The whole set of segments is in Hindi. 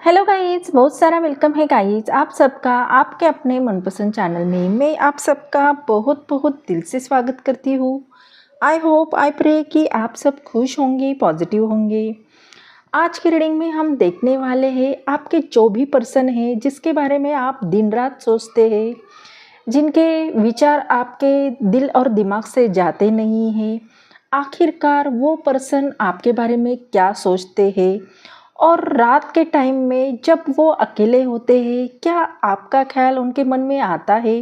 हेलो गाइस, बहुत सारा वेलकम है गाइस आप सबका आपके अपने मनपसंद चैनल में। मैं आप सबका बहुत बहुत दिल से स्वागत करती हूँ। आई होप आई प्रे कि आप सब खुश होंगे, पॉजिटिव होंगे। आज की रीडिंग में हम देखने वाले हैं आपके जो भी पर्सन है जिसके बारे में आप दिन रात सोचते हैं, जिनके विचार आपके दिल और दिमाग से जाते नहीं हैं। आखिरकार वो पर्सन आपके बारे में क्या सोचते हैं और रात के टाइम में जब वो अकेले होते हैं क्या आपका ख्याल उनके मन में आता है?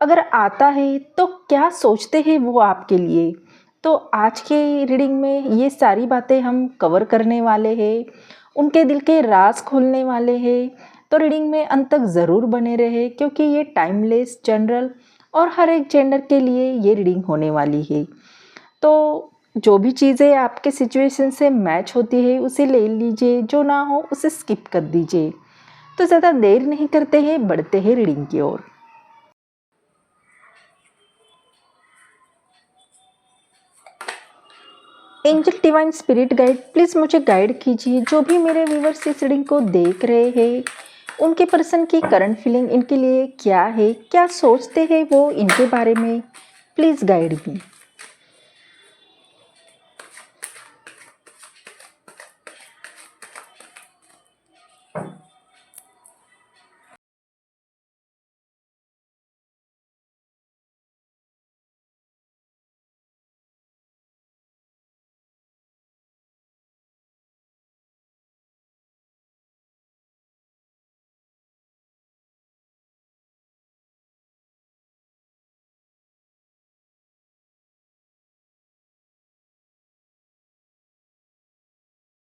अगर आता है तो क्या सोचते हैं वो आपके लिए? तो आज के रीडिंग में ये सारी बातें हम कवर करने वाले हैं, उनके दिल के राज खोलने वाले हैं। तो रीडिंग में अंत तक ज़रूर बने रहे क्योंकि ये टाइमलेस, जनरल और हर एक जेंडर के लिए ये रीडिंग होने वाली है। तो जो भी चीज़ें आपके सिचुएशन से मैच होती है उसे ले लीजिए, जो ना हो उसे स्किप कर दीजिए। तो ज़्यादा देर नहीं करते हैं, बढ़ते हैं रीडिंग की ओर। Angel divine spirit guide please मुझे गाइड कीजिए। जो भी मेरे व्यूवर्स इस रीडिंग को देख रहे हैं उनके पर्सन की करंट फीलिंग इनके लिए क्या है, क्या सोचते हैं वो इनके बारे में, प्लीज़ गाइड मी।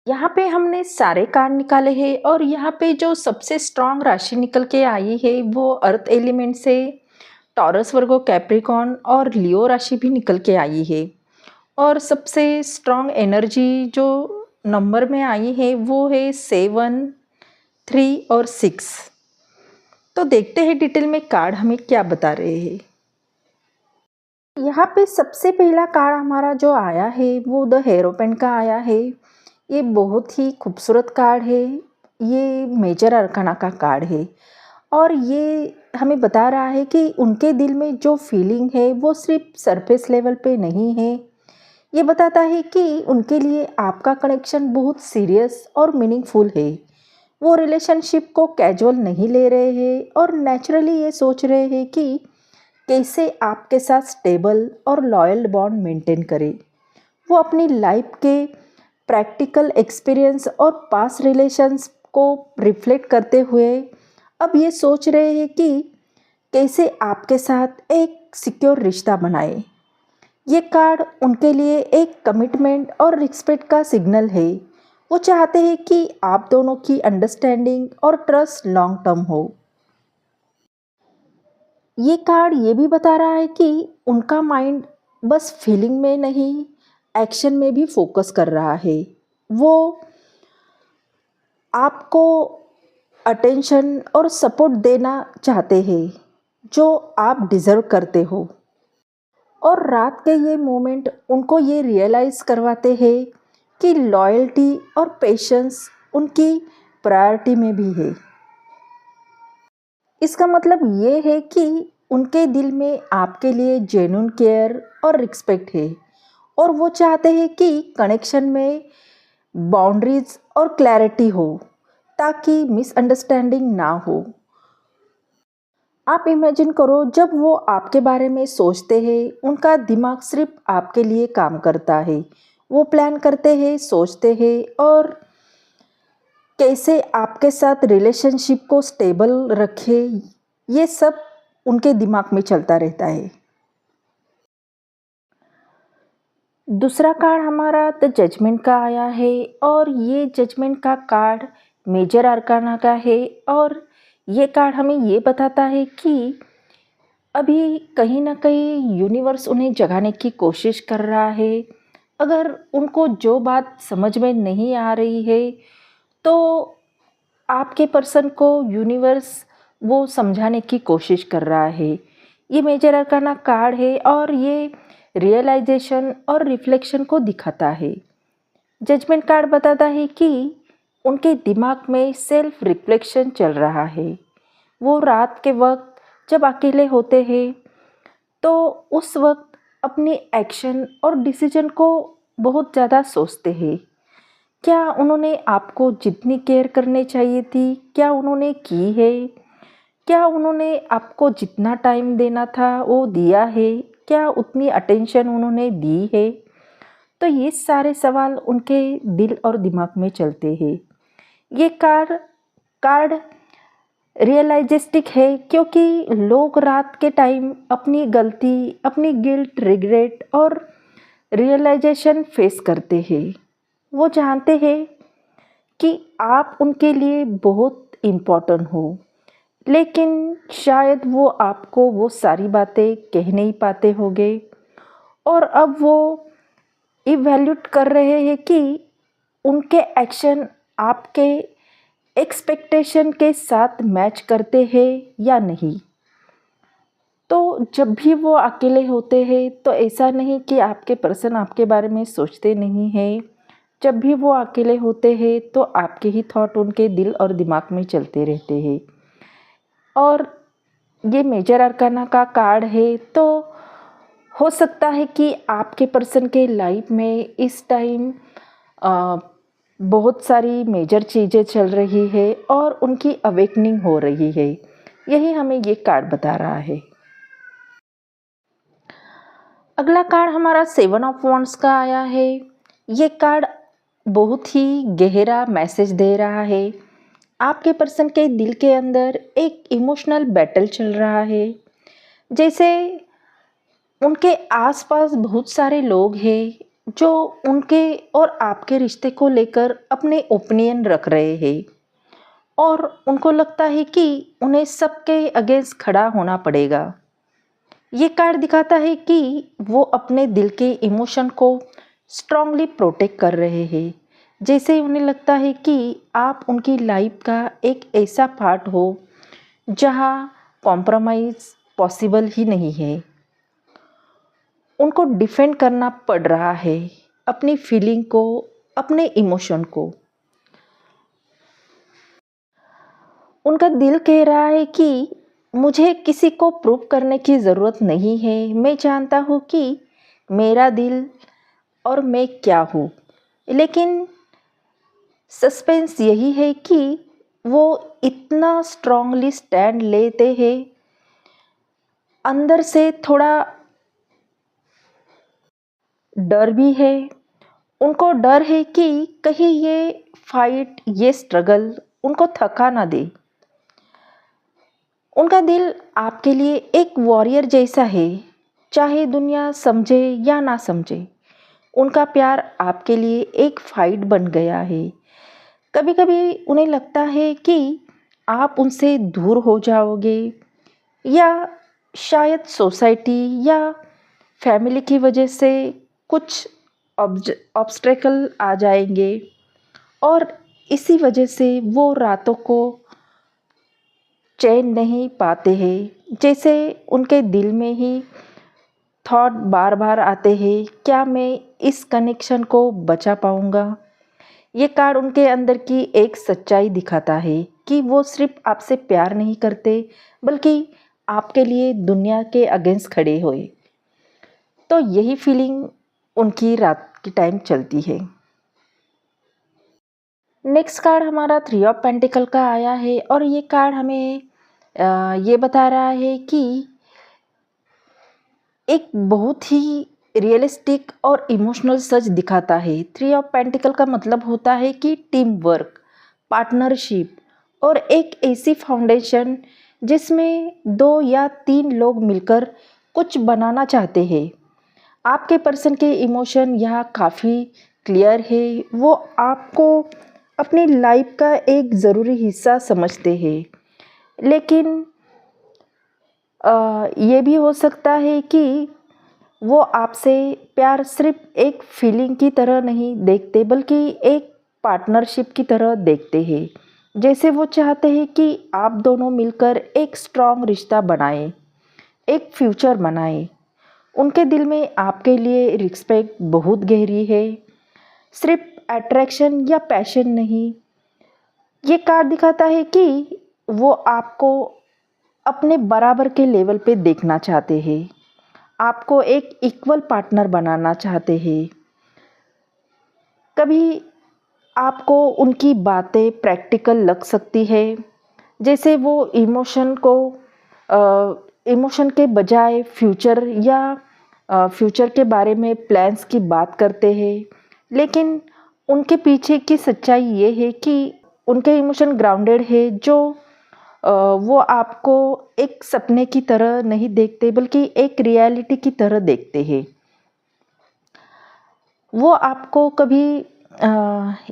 यहाँ पे हमने सारे कार्ड निकाले हैं और यहाँ पे जो सबसे स्ट्रांग राशि निकल के आई है वो अर्थ एलिमेंट से टॉरस, वर्गो, कैप्रिकॉर्न और लियो राशि भी निकल के आई है। और सबसे स्ट्रांग एनर्जी जो नंबर में आई है वो है 7, 3 और 6। तो देखते हैं डिटेल में कार्ड हमें क्या बता रहे हैं। यहाँ पे सबसे पहला कार्ड हमारा जो आया है वो द हेरोपेन का आया है। ये बहुत ही खूबसूरत कार्ड है। ये मेजर अरकाना का कार्ड है और ये हमें बता रहा है कि उनके दिल में जो फीलिंग है वो सिर्फ सरफेस लेवल पे नहीं है। ये बताता है कि उनके लिए आपका कनेक्शन बहुत सीरियस और मीनिंगफुल है। वो रिलेशनशिप को कैजुअल नहीं ले रहे हैं और नेचुरली ये सोच रहे हैं कि कैसे आपके साथ स्टेबल और लॉयल बॉन्ड मेंटेन करें। वो अपनी लाइफ के प्रैक्टिकल एक्सपीरियंस और पास्ट रिलेशंस को रिफ्लेक्ट करते हुए अब ये सोच रहे हैं कि कैसे आपके साथ एक सिक्योर रिश्ता बनाए। ये कार्ड उनके लिए एक कमिटमेंट और रिस्पेक्ट का सिग्नल है। वो चाहते हैं कि आप दोनों की अंडरस्टैंडिंग और ट्रस्ट लॉन्ग टर्म हो। ये कार्ड ये भी बता रहा है कि उनका माइंड बस फीलिंग में नहीं, एक्शन में भी फोकस कर रहा है। वो आपको अटेंशन और सपोर्ट देना चाहते हैं जो आप डिज़र्व करते हो। और रात के ये मोमेंट उनको ये रियलाइज़ करवाते हैं कि लॉयल्टी और पेशेंस उनकी प्रायोरिटी में भी है। इसका मतलब ये है कि उनके दिल में आपके लिए जेन्युइन केयर और रिस्पेक्ट है और वो चाहते हैं कि कनेक्शन में बाउंड्रीज और क्लैरिटी हो ताकि मिसअंडरस्टैंडिंग ना हो। आप इमेजिन करो, जब वो आपके बारे में सोचते हैं उनका दिमाग सिर्फ आपके लिए काम करता है। वो प्लान करते हैं, सोचते हैं और कैसे आपके साथ रिलेशनशिप को स्टेबल रखे, ये सब उनके दिमाग में चलता रहता है। दूसरा कार्ड हमारा द जजमेंट का आया है और ये जजमेंट का कार्ड मेजर आर्काना का है और ये कार्ड हमें ये बताता है कि अभी कहीं ना कहीं यूनिवर्स उन्हें जगाने की कोशिश कर रहा है। अगर उनको जो बात समझ में नहीं आ रही है तो आपके पर्सन को यूनिवर्स वो समझाने की कोशिश कर रहा है। ये मेजर अरकाना कार्ड है और ये रियलाइजेशन और रिफ्लेक्शन को दिखाता है। जजमेंट कार्ड बताता है कि उनके दिमाग में सेल्फ रिफ्लेक्शन चल रहा है। वो रात के वक्त जब अकेले होते हैं तो उस वक्त अपनी एक्शन और डिसीजन को बहुत ज़्यादा सोचते हैं। क्या उन्होंने आपको जितनी केयर करनी चाहिए थी, क्या उन्होंने की है? क्या उन्होंने आपको जितना टाइम देना था वो दिया है? क्या उतनी अटेंशन उन्होंने दी है? तो ये सारे सवाल उनके दिल और दिमाग में चलते हैं। ये कार्ड रियलाइजेस्टिक है क्योंकि लोग रात के टाइम अपनी गलती, अपनी गिल्ट, रिग्रेट और रियलाइजेशन फेस करते हैं। वो जानते हैं कि आप उनके लिए बहुत इम्पोर्टेंट हो, लेकिन शायद वो आपको वो सारी बातें कह नहीं पाते होंगे और अब वो इवैल्यूएट कर रहे हैं कि उनके एक्शन आपके एक्सपेक्टेशन के साथ मैच करते हैं या नहीं। तो जब भी वो अकेले होते हैं तो ऐसा नहीं कि आपके पर्सन आपके बारे में सोचते नहीं हैं। जब भी वो अकेले होते हैं तो आपके ही थॉट उनके दिल और दिमाग में चलते रहते हैं। और ये मेजर अरकाना का कार्ड है, तो हो सकता है कि आपके पर्सन के लाइफ में इस टाइम बहुत सारी मेजर चीज़ें चल रही है और उनकी अवेकनिंग हो रही है। यही हमें ये कार्ड बता रहा है। अगला कार्ड हमारा 7 ऑफ वॉन्ड्स का आया है। ये कार्ड बहुत ही गहरा मैसेज दे रहा है। आपके पर्सन के दिल के अंदर एक इमोशनल बैटल चल रहा है। जैसे उनके आसपास बहुत सारे लोग हैं जो उनके और आपके रिश्ते को लेकर अपने ओपिनियन रख रहे हैं और उनको लगता है कि उन्हें सबके अगेंस्ट खड़ा होना पड़ेगा। ये कार्ड दिखाता है कि वो अपने दिल के इमोशन को स्ट्रांगली प्रोटेक्ट कर रहे हैं। जैसे उन्हें लगता है कि आप उनकी लाइफ का एक ऐसा पार्ट हो जहाँ कॉम्प्रोमाइज़ पॉसिबल ही नहीं है। उनको डिफेंड करना पड़ रहा है अपनी फीलिंग को, अपने इमोशन को। उनका दिल कह रहा है कि मुझे किसी को प्रूव करने की ज़रूरत नहीं है। मैं जानता हूँ कि मेरा दिल और मैं क्या हूँ। लेकिन सस्पेंस यही है कि वो इतना स्ट्रांगली स्टैंड लेते हैं, अंदर से थोड़ा डर भी है। उनको डर है कि कहीं ये फाइट, ये स्ट्रगल उनको थका ना दे। उनका दिल आपके लिए एक वॉरियर जैसा है, चाहे दुनिया समझे या ना समझे। उनका प्यार आपके लिए एक फाइट बन गया है। कभी कभी उन्हें लगता है कि आप उनसे दूर हो जाओगे या शायद सोसाइटी या फैमिली की वजह से कुछ ऑब्स्टेकल आ जाएंगे और इसी वजह से वो रातों को चैन नहीं पाते हैं। जैसे उनके दिल में ही थॉट बार बार आते हैं, क्या मैं इस कनेक्शन को बचा पाऊँगा। ये कार्ड उनके अंदर की एक सच्चाई दिखाता है कि वो सिर्फ आपसे प्यार नहीं करते बल्कि आपके लिए दुनिया के अगेंस्ट खड़े हुए। तो यही फीलिंग उनकी रात की टाइम चलती है। नेक्स्ट कार्ड हमारा 3 ऑफ पेंटिकल का आया है और ये कार्ड हमें ये बता रहा है कि एक बहुत ही रियलिस्टिक और इमोशनल सच दिखाता है। 3 ऑफ पेंटिकल का मतलब होता है कि टीम वर्क, पार्टनरशिप और एक ऐसी फाउंडेशन जिसमें 2 या 3 लोग मिलकर कुछ बनाना चाहते हैं। आपके पर्सन के इमोशन यहाँ काफ़ी क्लियर है। वो आपको अपनी लाइफ का एक ज़रूरी हिस्सा समझते हैं, लेकिन ये भी हो सकता है कि वो आपसे प्यार सिर्फ एक फीलिंग की तरह नहीं देखते बल्कि एक पार्टनरशिप की तरह देखते हैं। जैसे वो चाहते हैं कि आप दोनों मिलकर एक स्ट्रॉन्ग रिश्ता बनाएं, एक फ्यूचर बनाएं। उनके दिल में आपके लिए रिस्पेक्ट बहुत गहरी है, सिर्फ अट्रैक्शन या पैशन नहीं। ये कार्ड दिखाता है कि वो आपको अपने बराबर के लेवल पे देखना चाहते हैं, आपको एक इक्वल पार्टनर बनाना चाहते हैं। कभी आपको उनकी बातें प्रैक्टिकल लग सकती है, जैसे वो इमोशन के बजाय फ्यूचर के बारे में प्लान्स की बात करते हैं। लेकिन उनके पीछे की सच्चाई ये है कि उनके इमोशन ग्राउंडेड है, जो वो आपको एक सपने की तरह नहीं देखते बल्कि एक रियलिटी की तरह देखते हैं। वो आपको कभी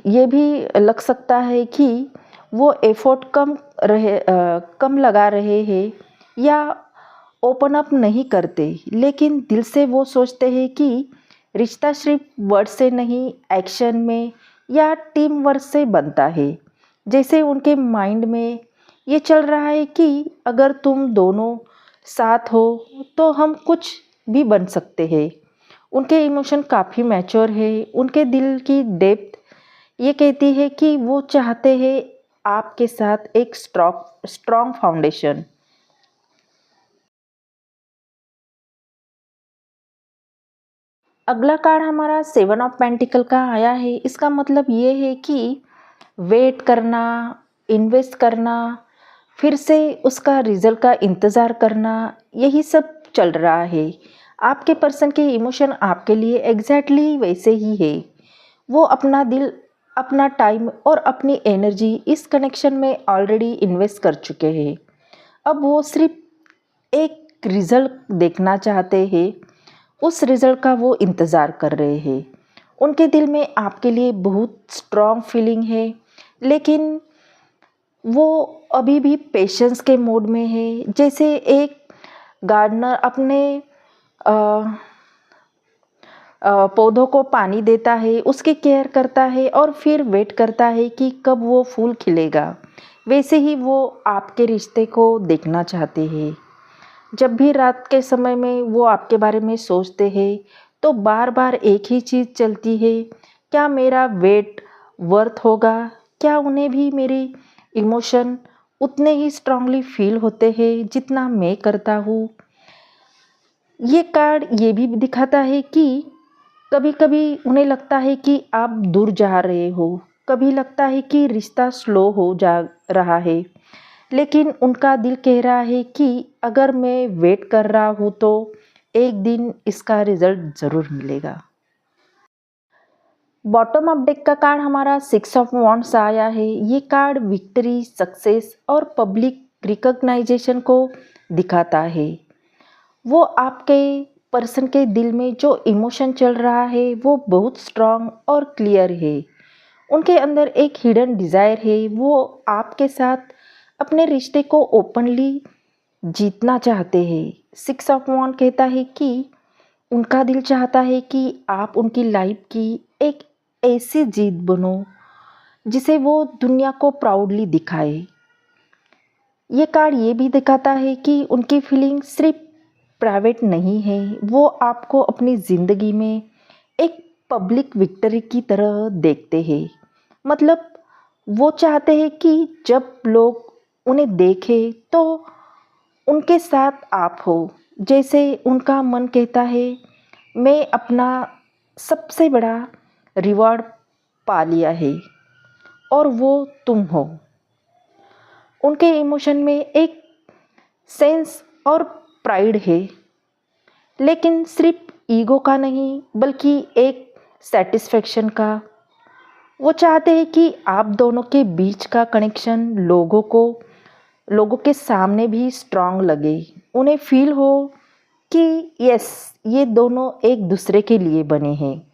ये भी लग सकता है कि वो एफर्ट कम लगा रहे हैं या ओपन अप नहीं करते, लेकिन दिल से वो सोचते हैं कि रिश्ता सिर्फ वर्ड से नहीं, एक्शन में या टीम वर्क से बनता है। जैसे उनके माइंड में ये चल रहा है कि अगर तुम दोनों साथ हो तो हम कुछ भी बन सकते हैं। उनके इमोशन काफ़ी मैच्योर है, उनके दिल की डेप्थ ये कहती है कि वो चाहते हैं आपके साथ एक स्ट्रॉन्ग फाउंडेशन। अगला कार्ड हमारा 7 ऑफ पेंटिकल का आया है। इसका मतलब ये है कि वेट करना, इन्वेस्ट करना, फिर से उसका रिजल्ट का इंतज़ार करना, यही सब चल रहा है। आपके पर्सन के इमोशन आपके लिए एग्जैक्टली वैसे ही है। वो अपना दिल, अपना टाइम और अपनी एनर्जी इस कनेक्शन में ऑलरेडी इन्वेस्ट कर चुके हैं। अब वो सिर्फ एक रिजल्ट देखना चाहते हैं, उस रिजल्ट का वो इंतज़ार कर रहे हैं। उनके दिल में आपके लिए बहुत स्ट्रॉन्ग फीलिंग है, लेकिन वो अभी भी पेशेंस के मोड में है। जैसे एक गार्डनर अपने अ, पौधों को पानी देता है, उसकी केयर करता है और फिर वेट करता है कि कब वो फूल खिलेगा, वैसे ही वो आपके रिश्ते को देखना चाहते हैं। जब भी रात के समय में वो आपके बारे में सोचते हैं तो बार बार एक ही चीज़ चलती है, क्या मेरा वेट वर्थ होगा? क्या उन्हें भी मेरे इमोशन उतने ही स्ट्रांगली फील होते हैं जितना मैं करता हूँ? ये कार्ड ये भी दिखाता है कि कभी कभी उन्हें लगता है कि आप दूर जा रहे हो, कभी लगता है कि रिश्ता स्लो हो जा रहा है, लेकिन उनका दिल कह रहा है कि अगर मैं वेट कर रहा हूँ तो एक दिन इसका रिजल्ट ज़रूर मिलेगा। बॉटम ऑफ डेक का कार्ड हमारा 6 ऑफ वॉन्ड्स आया है। ये कार्ड विक्ट्री, सक्सेस और पब्लिक रिकॉग्नाइजेशन को दिखाता है। वो आपके पर्सन के दिल में जो इमोशन चल रहा है वो बहुत स्ट्रांग और क्लियर है। उनके अंदर एक हिडन डिज़ायर है, वो आपके साथ अपने रिश्ते को ओपनली जीतना चाहते हैं। 6 ऑफ वॉन्ड कहता है कि उनका दिल चाहता है कि आप उनकी लाइफ की एक ऐसी जीत बनो जिसे वो दुनिया को प्राउडली दिखाए। ये कार्ड ये भी दिखाता है कि उनकी फीलिंग सिर्फ प्राइवेट नहीं है, वो आपको अपनी ज़िंदगी में एक पब्लिक विक्ट्री की तरह देखते हैं। मतलब वो चाहते हैं कि जब लोग उन्हें देखें तो उनके साथ आप हो। जैसे उनका मन कहता है, मैं अपना सबसे बड़ा रिवॉर्ड पा लिया है और वो तुम हो। उनके इमोशन में एक सेंस और प्राइड है, लेकिन सिर्फ ईगो का नहीं बल्कि एक सेटिस्फेक्शन का। वो चाहते हैं कि आप दोनों के बीच का कनेक्शन लोगों के सामने भी स्ट्रांग लगे। उन्हें फील हो कि यस, ये दोनों एक दूसरे के लिए बने हैं।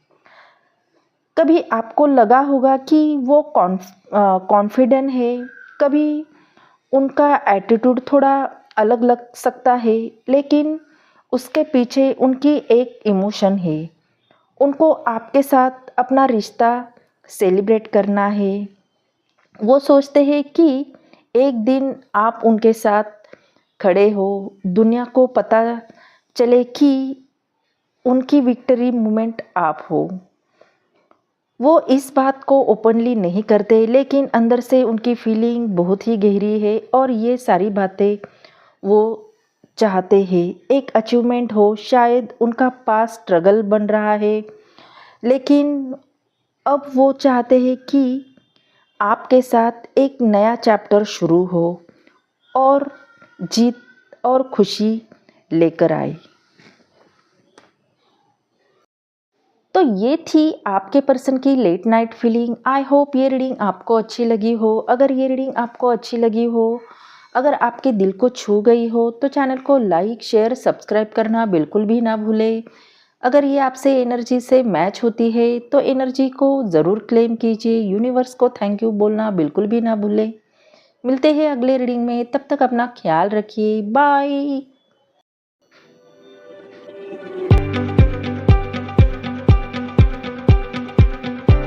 कभी आपको लगा होगा कि वो कॉन्फिडेंट है, कभी उनका एटीट्यूड थोड़ा अलग लग सकता है, लेकिन उसके पीछे उनकी एक इमोशन है। उनको आपके साथ अपना रिश्ता सेलिब्रेट करना है। वो सोचते हैं कि एक दिन आप उनके साथ खड़े हो, दुनिया को पता चले कि उनकी विक्ट्री मोमेंट आप हो। वो इस बात को ओपनली नहीं करते, लेकिन अंदर से उनकी फीलिंग बहुत ही गहरी है और ये सारी बातें वो चाहते हैं। एक अचीवमेंट हो, शायद उनका पास्ट स्ट्रगल बन रहा है, लेकिन अब वो चाहते हैं कि आपके साथ एक नया चैप्टर शुरू हो और जीत और खुशी लेकर आए। तो ये थी आपके पर्सन की late night feeling. I hope ये रीडिंग आपको अच्छी लगी हो। अगर ये रीडिंग आपको अच्छी लगी हो, अगर आपके दिल को छू गई हो, तो चैनल को लाइक शेयर सब्सक्राइब करना बिल्कुल भी ना भूलें। अगर ये आपसे एनर्जी से मैच होती है तो एनर्जी को ज़रूर क्लेम कीजिए। यूनिवर्स को थैंक यू बोलना बिल्कुल भी ना भूलें। मिलते हैं अगले रीडिंग में, तब तक अपना ख्याल रखिए। बाय।